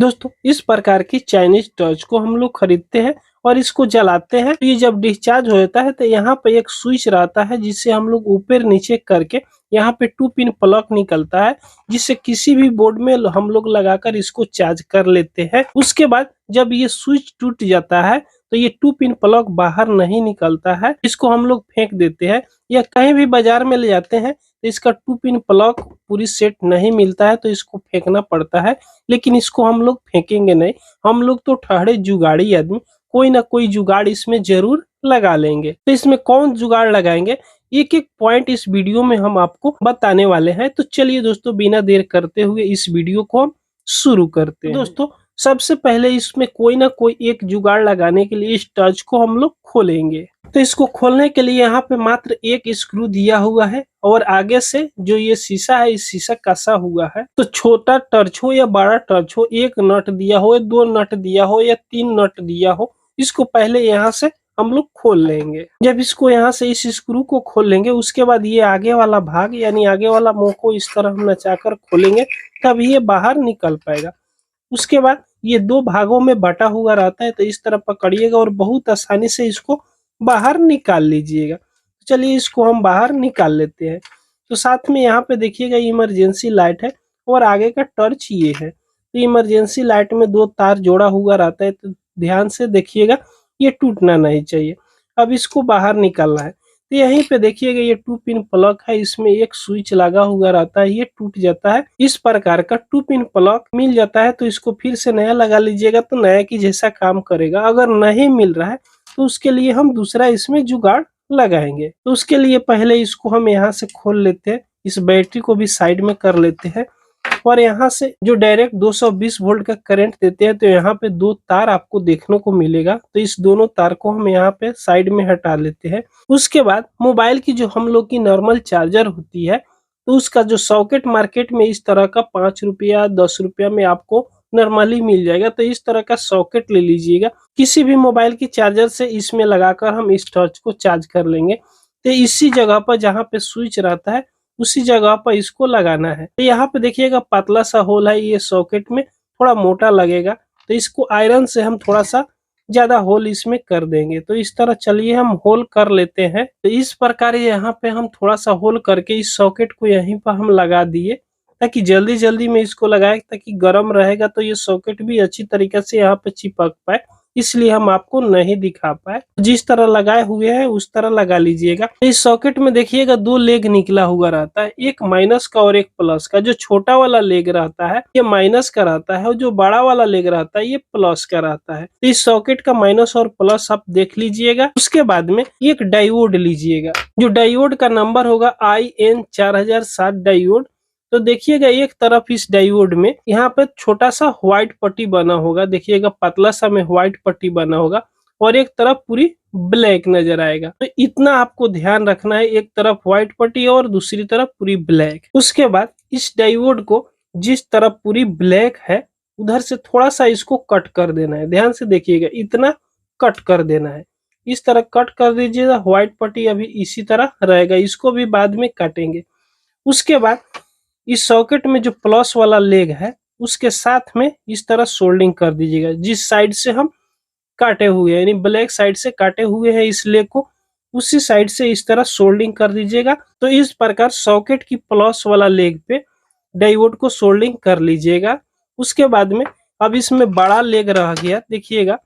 दोस्तों इस प्रकार की चाइनीज टॉर्च को हम लोग खरीदते हैं और इसको जलाते हैं। तो ये जब डिस्चार्ज हो जाता है तो यहाँ पे एक स्विच रहता है जिससे हम लोग ऊपर नीचे करके यहाँ पे 2 पिन प्लग निकलता है, जिससे किसी भी बोर्ड में हम लोग लगाकर इसको चार्ज कर लेते हैं। उसके बाद जब ये स्विच टूट जाता है तो ये 2 पिन प्लग बाहर नहीं निकलता है, इसको हम लोग फेंक देते हैं या कहीं भी बाजार में ले जाते हैं तो इसका 2 पिन प्लग पूरी सेट नहीं मिलता है तो इसको फेंकना पड़ता है। लेकिन इसको हम लोग फेंकेंगे नहीं, हम लोग तो ठहरे जुगाड़ी आदमी, कोई ना कोई जुगाड़ इसमें जरूर लगा लेंगे। तो इसमें कौन जुगाड़ लगाएंगे, एक एक पॉइंट इस वीडियो में हम आपको बताने वाले हैं। तो चलिए दोस्तों बिना देर करते हुए इस वीडियो को हम शुरू करते हैं। दोस्तों सबसे पहले इसमें कोई ना कोई एक जुगाड़ लगाने के लिए इस टच को हम लोग खोलेंगे। तो इसको खोलने के लिए यहाँ पे मात्र एक स्क्रू दिया हुआ है और आगे से जो ये शीशा है इस शीशा कसा हुआ है। तो छोटा टर्च हो या बड़ा टर्च हो, एक नट दिया हो या 2 नट दिया हो या 3 नट दिया हो, इसको पहले यहाँ से हम लोग खोल लेंगे। जब इसको यहाँ से इस स्क्रू को खोल लेंगे उसके बाद ये आगे वाला भाग यानी आगे वाला मुंह को इस तरह हम नचाकर खोलेंगे, तब ये बाहर निकल पाएगा। उसके बाद ये 2 भागों में बटा हुआ रहता है तो इस तरह पकड़िएगा और बहुत आसानी से इसको बाहर निकाल लीजिएगा। चलिए इसको हम बाहर निकाल लेते हैं। तो साथ में यहाँ पे देखिएगा इमरजेंसी लाइट है और आगे का टर्च ये है। तो इमरजेंसी लाइट में 2 तार जोड़ा हुआ रहता है, तो ध्यान से देखिएगा ये टूटना नहीं चाहिए। अब इसको बाहर निकालना है। तो यहीं पे देखिएगा ये 2 पिन प्लग है, इसमें एक स्विच लगा हुआ रहता है, ये टूट जाता है। इस प्रकार का 2 पिन प्लग मिल जाता है तो इसको फिर से नया लगा लीजिएगा तो नया की जैसा काम करेगा। अगर नहीं मिल रहा है तो उसके लिए हम दूसरा इसमें जुगाड़ लगाएंगे। तो उसके लिए पहले इसको हम यहाँ से खोल लेते हैं, इस बैटरी को भी साइड में कर लेते हैं और यहाँ से जो डायरेक्ट 220 वोल्ट का करंट देते हैं तो यहाँ पे 2 तार आपको देखने को मिलेगा। तो इस दोनों तार को हम यहाँ पे साइड में हटा लेते हैं। उसके बाद मोबाइल की जो हम लोग की नॉर्मल चार्जर होती है तो उसका जो सॉकेट मार्केट में इस तरह का 5 रुपया 10 रुपया में आपको नॉर्मली मिल जाएगा। तो इस तरह का सॉकेट ले लीजिएगा, किसी भी मोबाइल की चार्जर से इसमें लगाकर हम इस टॉर्च को चार्ज कर लेंगे। तो इसी जगह पर जहाँ पे स्विच रहता है उसी जगह पर इसको लगाना है। तो यहाँ पे देखिएगा पतला सा होल है, ये सॉकेट में थोड़ा मोटा लगेगा तो इसको आयरन से हम थोड़ा सा ज्यादा होल इसमें कर देंगे। तो इस तरह चलिए हम होल कर लेते हैं। तो इस प्रकार यहाँ पे हम थोड़ा सा होल करके इस सॉकेट को यहीं पर हम लगा दिए ताकि जल्दी जल्दी में इसको लगाए, ताकि गर्म रहेगा तो ये सॉकेट भी अच्छी तरीके से यहाँ पे चिपक पाए, इसलिए हम आपको नहीं दिखा पाए। जिस तरह लगाए हुए हैं उस तरह लगा लीजिएगा। इस सॉकेट में देखिएगा 2 लेग निकला हुआ रहता है, एक माइनस का और एक प्लस का। जो छोटा वाला लेग रहता है ये माइनस का रहता है और जो बड़ा वाला लेग रहता है ये प्लस का रहता है। इस सॉकेट का माइनस और प्लस आप देख लीजिएगा। उसके बाद में एक डायोड लीजिएगा, जो डायोड का नंबर होगा IN 4007 डायोड। तो देखिएगा एक तरफ इस डायोड में यहाँ पे छोटा सा व्हाइट पट्टी बना होगा, देखिएगा पतला सा में व्हाइट पट्टी बना होगा और एक तरफ पूरी ब्लैक नजर आएगा। तो इतना आपको ध्यान रखना है, एक तरफ व्हाइट पट्टी और दूसरी तरफ पूरी ब्लैक। उसके बाद इस डायोड को जिस तरफ पूरी ब्लैक है उधर से थोड़ा सा इसको कट कर देना है। ध्यान से देखिएगा इतना कट कर देना है, इस तरह कट कर दीजिएगा। व्हाइट पट्टी अभी इसी तरह रहेगा, इसको भी बाद में काटेंगे। उसके बाद इस सॉकेट में जो प्लस वाला लेग है उसके साथ में इस तरह सोल्डिंग कर दीजिएगा। जिस साइड से हम काटे हुए हैं यानी ब्लैक साइड से काटे हुए हैं इस लेग को, उसी साइड से इस तरह सोल्डिंग कर दीजिएगा। तो इस प्रकार सॉकेट की प्लस वाला लेग पे डायोड को सोल्डिंग कर लीजिएगा। उसके बाद में अब इसमें बड़ा लेग रह गया, देखिएगा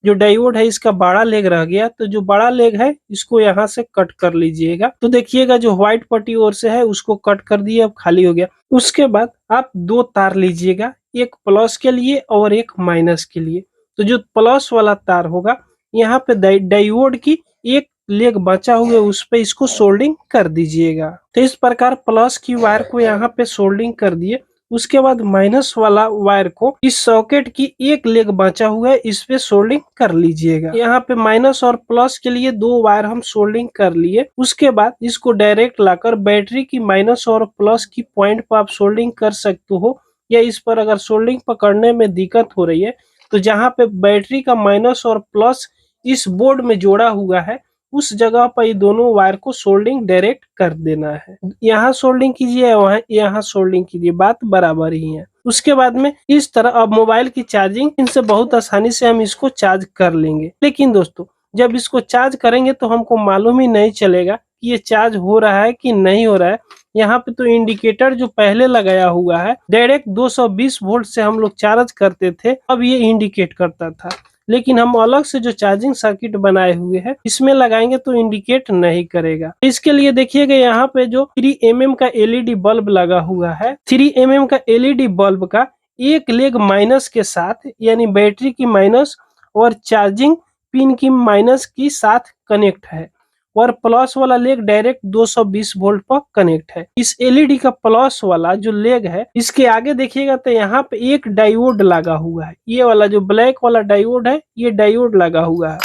जो डायोड है इसका बड़ा लेग रह गया, तो जो बड़ा लेग है इसको यहाँ से कट कर लीजिएगा। तो देखिएगा जो व्हाइट पट्टी ओर से है उसको कट कर दिए, अब खाली हो गया। उसके बाद आप 2 तार लीजिएगा, एक प्लस के लिए और एक माइनस के लिए। तो जो प्लस वाला तार होगा यहाँ पे डायोड की एक लेग बचा हुआ है उस पे इसको सोल्डिंग कर दीजिएगा। तो इस प्रकार प्लस की वायर को यहाँ पे सोल्डिंग कर दिए। उसके बाद माइनस वाला वायर को इस सॉकेट की एक लेग बचा हुआ है इस पे सोल्डिंग कर लीजिएगा। यहाँ पे माइनस और प्लस के लिए 2 वायर हम सोल्डिंग कर लिए। उसके बाद इसको डायरेक्ट लाकर बैटरी की माइनस और प्लस की पॉइंट पर आप सोल्डिंग कर सकते हो, या इस पर अगर सोल्डिंग पकड़ने में दिक्कत हो रही है तो जहाँ पे बैटरी का माइनस और प्लस इस बोर्ड में जोड़ा हुआ है उस जगह पर ये दोनों वायर को सोल्डिंग डायरेक्ट कर देना है। यहाँ सोल्डिंग कीजिए, वहाँ यहाँ सोल्डिंग कीजिए, बात बराबर ही है। उसके बाद में इस तरह अब मोबाइल की चार्जिंग इनसे बहुत आसानी से हम इसको चार्ज कर लेंगे। लेकिन दोस्तों जब इसको चार्ज करेंगे तो हमको मालूम ही नहीं चलेगा कि ये चार्ज हो रहा है कि नहीं हो रहा है। यहाँ पे तो इंडिकेटर जो पहले लगाया हुआ है डायरेक्ट 220 वोल्ट से हम लोग चार्ज करते थे, अब ये इंडिकेट करता था। लेकिन हम अलग से जो चार्जिंग सर्किट बनाए हुए हैं इसमें लगाएंगे तो इंडिकेट नहीं करेगा। इसके लिए देखिएगा यहाँ पे जो 3 mm का एलईडी बल्ब लगा हुआ है, 3 mm का एलईडी बल्ब का एक लेग माइनस के साथ यानी बैटरी की माइनस और चार्जिंग पिन की माइनस की साथ कनेक्ट है और प्लस वाला लेग डायरेक्ट 220 वोल्ट पर कनेक्ट है। इस एलईडी का प्लस वाला जो लेग है इसके आगे देखिएगा तो यहाँ पे एक डायोड लगा हुआ है। ये वाला जो ब्लैक वाला डायोड है ये डायोड लगा हुआ है।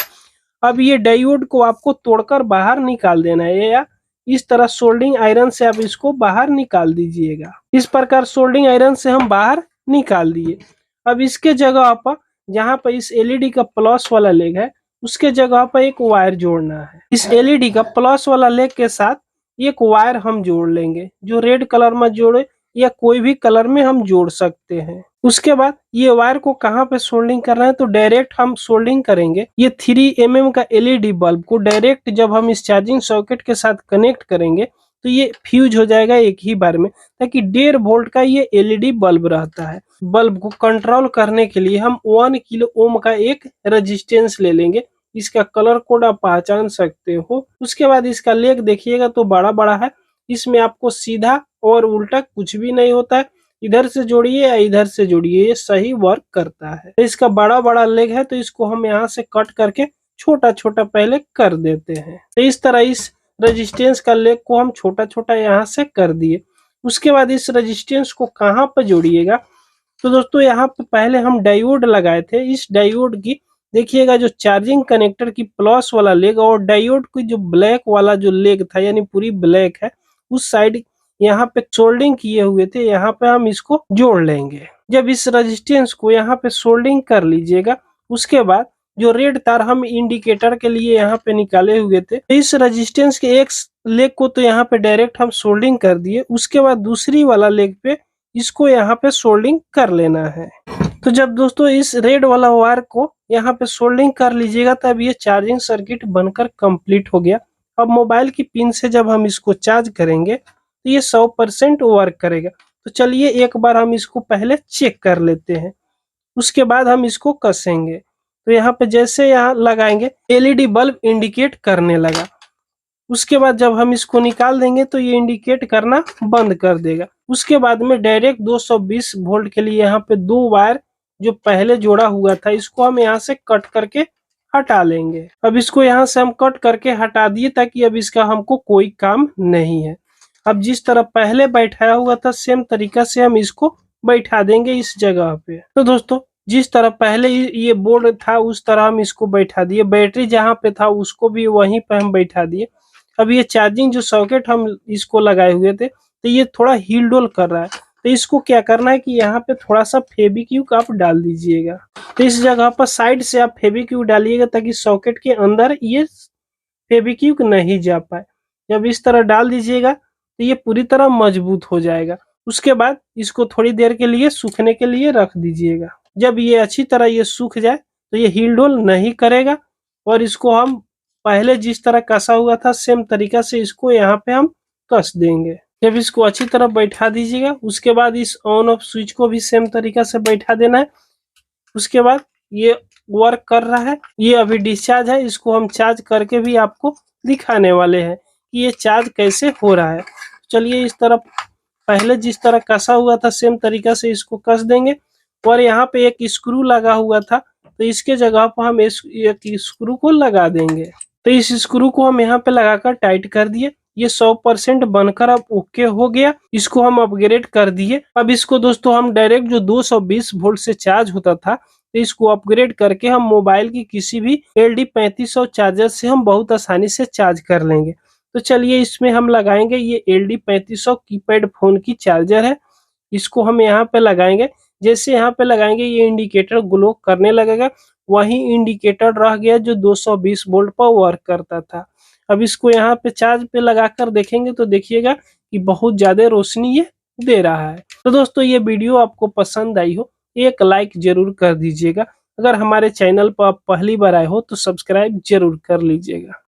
अब ये डायोड को आपको तोड़कर बाहर निकाल देना है या इस तरह सोल्डिंग आयरन से आप इसको बाहर निकाल दीजिएगा। इस प्रकार सोल्डिंग आयरन से हम बाहर निकाल दिए। अब इसके जगह पर जहाँ पर इस एलईडी का प्लस वाला लेग है उसके जगह पर एक वायर जोड़ना है। इस एलईडी का प्लस वाला लेग के साथ एक वायर हम जोड़ लेंगे, जो रेड कलर में जोड़े या कोई भी कलर में हम जोड़ सकते हैं। उसके बाद ये वायर को कहाँ पे सोल्डिंग करना है तो डायरेक्ट हम सोल्डिंग करेंगे ये 3 mm का एलईडी बल्ब को डायरेक्ट जब हम इस चार्जिंग सॉकेट के साथ कनेक्ट करेंगे तो ये फ्यूज हो जाएगा एक ही बार में, ताकि 1.5 वोल्ट का ये एलईडी बल्ब रहता है। बल्ब को कंट्रोल करने के लिए हम 1 किलो ओम का एक रेजिस्टेंस ले लेंगे। इसका कलर कोड आप पहचान सकते हो। उसके बाद इसका लेग देखिएगा तो बड़ा बड़ा है, इसमें आपको सीधा और उल्टा कुछ भी नहीं होता है। इधर से जोड़िए या इधर से जोड़िए, ये सही वर्क करता है। इसका बड़ा बड़ा लेग है तो इसको हम यहाँ से कट करके छोटा छोटा पहले कर देते हैं। तो इस तरह इस रेजिस्टेंस का लेग को हम छोटा छोटा यहाँ से कर दिए। उसके बाद इस रेजिस्टेंस को कहाँ पर जोड़िएगा तो दोस्तों यहाँ पे पहले हम डायोड लगाए थे। इस डायोड की देखिएगा जो चार्जिंग कनेक्टर की प्लस वाला लेग और डायोड की जो ब्लैक वाला जो लेग था यानी पूरी ब्लैक है उस साइड यहाँ पे सोल्डिंग किए हुए थे, यहाँ पे हम इसको जोड़ लेंगे। जब इस रेजिस्टेंस को यहाँ पे सोल्डिंग कर लीजिएगा उसके बाद जो रेड तार हम इंडिकेटर के लिए यहाँ पे निकाले हुए थे इस रेजिस्टेंस के एक लेग को तो यहाँ पे डायरेक्ट हम सोल्डिंग कर दिए। उसके बाद दूसरी वाला लेग पे इसको यहाँ पे सोल्डिंग कर लेना है। तो जब दोस्तों इस रेड वाला वायर को यहाँ पे सोल्डिंग कर लीजिएगा तब ये चार्जिंग सर्किट बनकर कंप्लीट हो गया। अब मोबाइल की पिन से जब हम इसको चार्ज करेंगे तो ये 100% वर्क करेगा। तो चलिए एक बार हम इसको पहले चेक कर लेते हैं, उसके बाद हम इसको कसेंगे। तो यहाँ पे जैसे यहाँ लगाएंगे एलईडी बल्ब इंडिकेट करने लगा। उसके बाद जब हम इसको निकाल देंगे तो ये इंडिकेट करना बंद कर देगा। उसके बाद में डायरेक्ट 220 वोल्ट के लिए यहाँ पे 2 वायर जो पहले जोड़ा हुआ था इसको हम यहाँ से कट करके हटा लेंगे। अब इसको यहाँ से हम कट करके हटा दिए ताकि अब इसका हमको कोई काम नहीं है। अब जिस तरह पहले बैठाया हुआ था सेम तरीका से हम इसको बैठा देंगे इस जगह पे। तो दोस्तों जिस तरह पहले ये बोर्ड था उस तरह हम इसको बैठा दिए, बैटरी जहाँ पे था उसको भी वहीं पे हम बैठा दिए। अब ये चार्जिंग जो सॉकेट हम इसको लगाए हुए थे तो ये थोड़ा हिल डोल कर रहा है, तो इसको क्या करना है कि यहाँ पे थोड़ा सा फेविक्विक आप डाल दीजिएगा। तो इस जगह पर साइड से आप फेविक्विक डालिएगा ताकि सॉकेट के अंदर ये फेविक्विक नहीं जा पाए। जब इस तरह डाल दीजिएगा तो ये पूरी तरह मजबूत हो जाएगा। उसके बाद इसको थोड़ी देर के लिए सूखने के लिए रख दीजिएगा। जब ये अच्छी तरह ये सूख जाए तो ये हिल डोल नहीं करेगा और इसको हम पहले जिस तरह कसा हुआ था सेम तरीका से इसको यहाँ पे हम कस देंगे। जब इसको अच्छी तरह बैठा दीजिएगा उसके बाद इस ऑन ऑफ स्विच को भी सेम तरीका से बैठा देना है। उसके बाद ये वर्क कर रहा है, ये अभी डिस्चार्ज है, इसको हम चार्ज करके भी आपको दिखाने वाले हैं कि ये चार्ज कैसे हो रहा है। चलिए इस तरफ पहले जिस तरह कसा हुआ था सेम तरीका से इसको कस देंगे और यहाँ पे एक स्क्रू लगा हुआ था तो इसके जगह पर हम एक स्क्रू को लगा देंगे। तो इस स्क्रू को हम यहाँ पे लगाकर टाइट कर दिए। ये 100% बनकर अब ओके हो गया। इसको हम अपग्रेड कर दिए। अब इसको दोस्तों हम डायरेक्ट जो 220 वोल्ट से चार्ज होता था तो इसको अपग्रेड करके हम मोबाइल की किसी भी LD3500 चार्जर से हम बहुत आसानी से चार्ज कर लेंगे। तो चलिए इसमें हम लगाएंगे ये LD3500 कीपैड फोन की चार्जर है, इसको हम यहाँ पे लगाएंगे। जैसे यहाँ पे लगाएंगे ये इंडिकेटर ग्लो करने लगेगा, वही इंडिकेटर रह गया जो 220 वोल्ट पर वर्क करता था। अब इसको यहाँ पे चार्ज पे लगाकर देखेंगे तो देखिएगा कि बहुत ज्यादा रोशनी ये दे रहा है। तो दोस्तों ये वीडियो आपको पसंद आई हो, एक लाइक जरूर कर दीजिएगा। अगर हमारे चैनल पर आप पहली बार आए हो तो सब्सक्राइब जरूर कर लीजिएगा।